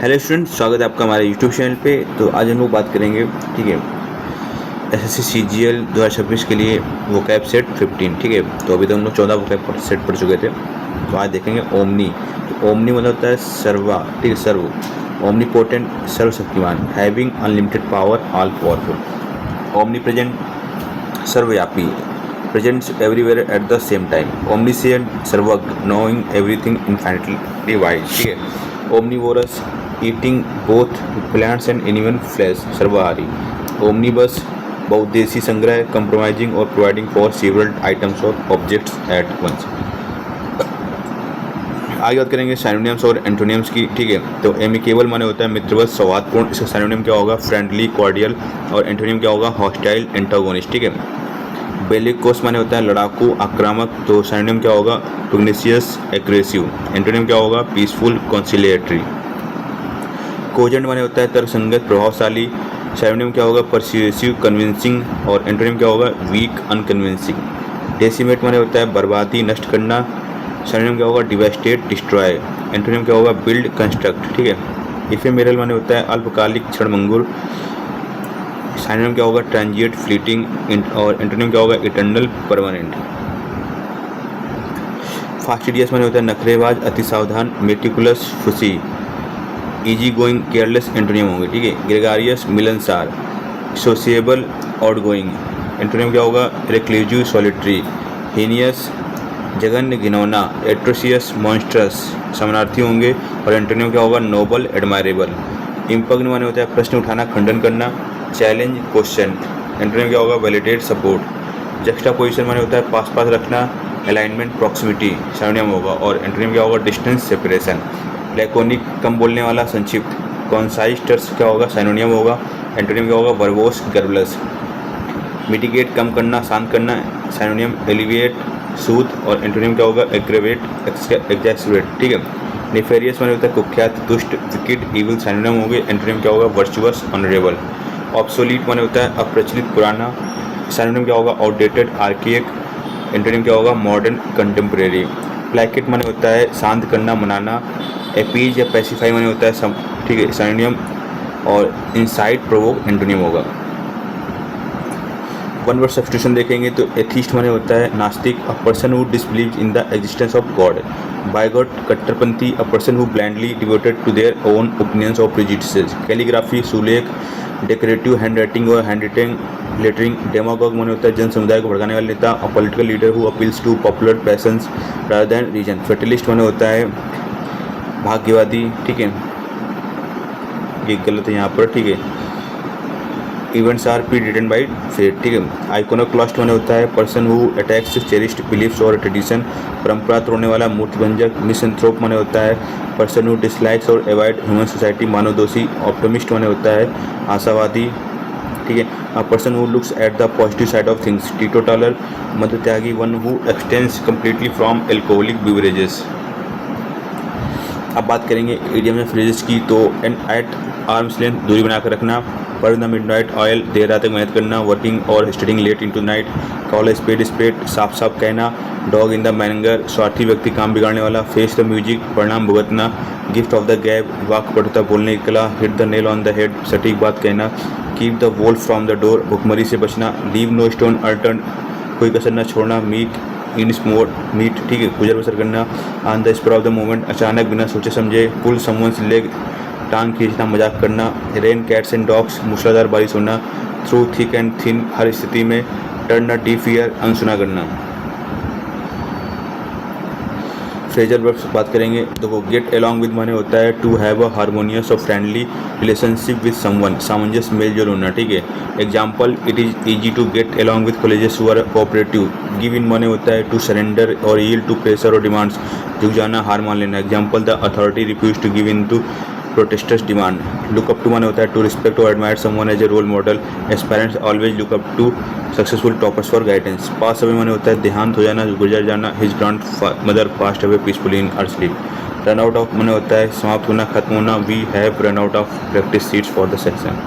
Hello student, स्वागत है आपका हमारे यूट्यूब चैनल पे। तो आज हम लोग बात करेंगे, ठीक है, एसएससी सीजीएल 2026 के लिए वोकैब सेट 15। ठीक है, तो अभी तक हम लोग 14 वोकैब सेट पढ़ चुके थे। तो आज देखेंगे ओमनी। तो ओमनी मतलब होता है सर्वा, ठीक है, सर्व, ओमनीपोटेंट, सर्वशक्तिमान, having unlimited power, all powerful. Omnipresent, सर्वव्यापी, presents everywhere at the same time. Omniscient, सर्वज्ञ, नोइंग एवरीथिंग, इन्फिनिटली वाइज। ठीक है, omnivorous, eating both plants and animal flesh, सर्वहारी। ओमनीबस, बहुउद्देशीय संग्रह, कंप्रोमाइजिंग और प्रोवाइडिंग फॉर सेवरल आइटम्स और objects at once. आगे बात करेंगे साइनोनिम्स और एंटोनिम्स की। ठीक है, तो एमिकेबल माने होता है मित्रवत, सौहार्दपूर्ण। इसका साइनोनिम क्या होगा? Friendly, cordial. और एंटोनिम क्या होगा? Hostile, antagonist. ठीक है, बेलिकोस माने होता है लड़ाकू, आक्रामक। तो साइनोनिम क्या होगा? पुग्नेसियस, एग्रेसिव। एंटोनिम क्या होगा? पीसफुल, कॉन्सिलिएटरी। कोजेंट माने होता है तर्कसंगत, प्रभावशाली। साइनोनिम क्या होगा? परस्यूएसिव, कन्विंसिंग। और एंटोनिम क्या होगा? Week, unconvincing. डेसिमेट माने होता है बर्बादी, नष्ट करना। साइनोनिम क्या होगा? डिवास्टेट, डिस्ट्रॉय। एंटोनिम क्या होगा? Build, construct. ठीक है, इफेमेरल माने होता है अल्पकालिक, क्षणभंगुर। साइनोनिम क्या होगा? Transient, fleeting. और एंटोनिम क्या होगा? Eternal, permanent. फास्टिडियस माने होता है नखरेबाज, अति सावधान, meticulous, fussy. Easy going, careless antonym होंगे। ठीक है, ग्रेगारियस, मिलनसार। Sociable, out going. एंटोनिम क्या होगा? Reclusive, solitary. हीनियस, जघन्य, घिनौना। एट्रोसियस, मॉन्स्ट्रस, समानार्थी होंगे। और एंटोनिम क्या होगा? Nobel, admirable. इम्पग्न माने होता है प्रश्न उठाना, खंडन करना। Challenge, question. एंटोनिम क्या होगा? Validate, support. जक्स्टापोजिशन माने होता है पास पास रखना। अलाइनमेंट, प्रॉक्सिमिटी, साइनोनिम होगा। और एंटोनिम क्या होगा? Distance, separation. लैकोनिक, कम बोलने वाला, संक्षिप्त। कॉन्साइज टर्स क्या होगा? साइनोनिम होगा। एंटोनिम क्या होगा? वर्बोस, गर्बलस। मिटिगेट, कम करना, शांत करना। साइनोनिम एलिविएट, सूद। और एंटोनिम क्या होगा? एग्रेवेट, एग्जैस्परेट। ठीक है, नेफेरियस माने होता है कुख्यात, दुष्ट, विकेट, इविल। साइनोनिम होंगे। एंटोनिम क्या होगा? Virtuous, honourable. ऑब्सोलीट माने होता है अप्रचलित, पुराना। साइनोनिम क्या होगा? आउटडेटेड, आर्किएक। एंटोनिम क्या होगा? Modern, contemporary. प्लैकेट माने होता है शांत करना, मनाना। एपीज या पैसिफाई माने होता है ठीक है, साइनोनिम। और इंसाइट, प्रोवोक, एंटोनिम होगा। वन वर्ड सब्स्टिट्यूशन देखेंगे तो एथीस्ट माने होता है नास्तिक, a person who disbelieves in the existence of God. Bigot, कट्टरपंथी, a person who blindly devoted to their own opinions और प्रेजुडिसेस। कैलीग्राफी, सुलेख, डेकोरेटिव, हैंड राइटिंग और हैंड रिटन लेटरिंग। डेमागोग माने होता है जन समुदाय को भड़काने वाला नेता, a political leader who appeals to popular passions rather than reason. फेटलिस्ट माने होता है भाग्यवादी। ठीक है, ये गलत है यहाँ पर। ठीक है, events are predetermined by fate. ठीक है, आइकोनोक्लास्ट माने होता है person who attacks cherished beliefs और ट्रेडिशन। परंपरा तोड़ने वाला, मूर्तिभंजक। मिसएंथ्रोप माने होता है पर्सन हु डिसलाइक्स और अवॉइड ह्यूमन सोसाइटी, मानव दोषी। ऑप्टिमिस्ट माने होता है आशावादी। ठीक है, a person who looks at the positive side of things. Teetotaller, मध्यत्यागी, one who abstains completely from alcoholic beverages. अब बात करेंगे इडियम या फ्रेजेस की। तो एंड एट आर्म्स लेंथ, दूरी बनाकर रखना। पर द मिडनाइट ऑयल, देर रात तक मेहनत करना। वर्किंग और studying late into night. Call spade spade, साफ साफ कहना। डॉग इन द मैनगर, स्वार्थी व्यक्ति, काम बिगाड़ने वाला। फेस द म्यूजिक, परिणाम भुगतना। गिफ्ट ऑफ द गैब, वाक पटुता, बोलने की कला। Hit the nail on the head, सटीक बात कहना। Keep the Wolff from the door, भुखमरी से बचना। लीव नो स्टोन अनटर्न्ड, कोई कसर न छोड़ना। मीक इन स्मोर, मीट, ठीक है, गुजर बसर करना। On the spur of the moment, अचानक, बिना सोचे समझे। पुल समवंस लेग, टांग खींचना, मजाक करना। रेन कैट्स एंड डॉग्स, मूसलाधार बारिश होना। थ्रू थिक एंड थिन, हर स्थिति में। टर्न अ डीफ ईयर, अनसुना करना। फ्रेजल वर्ब्स बात करेंगे तो वो गेट अलॉन्ग विद माने होता है टू हैव अ हार्मोनियस और फ्रेंडली रिलेशनशिप विद समवन, सामंजस्य, मेल जोल होना। ठीक है, example, it is easy to get along with colleagues who are cooperative. Give in माने होता है टू सरेंडर और यील्ड टू प्रेशर और डिमांड्स, झुक जाना, हार मान लेना। Example, the authority refuse to give in to protesters demand. Look up to माने होता है टू रिस्पेक्ट और admire someone as a role model. Aspirants always look up to successful toppers for guidance. Pass away माने होता है देहांत हो जाना, गुजर जाना। His grandmother passed away peacefully in her sleep. Run out of माने होता है समाप्त होना, खत्म होना। We have run out of practice seats for the section.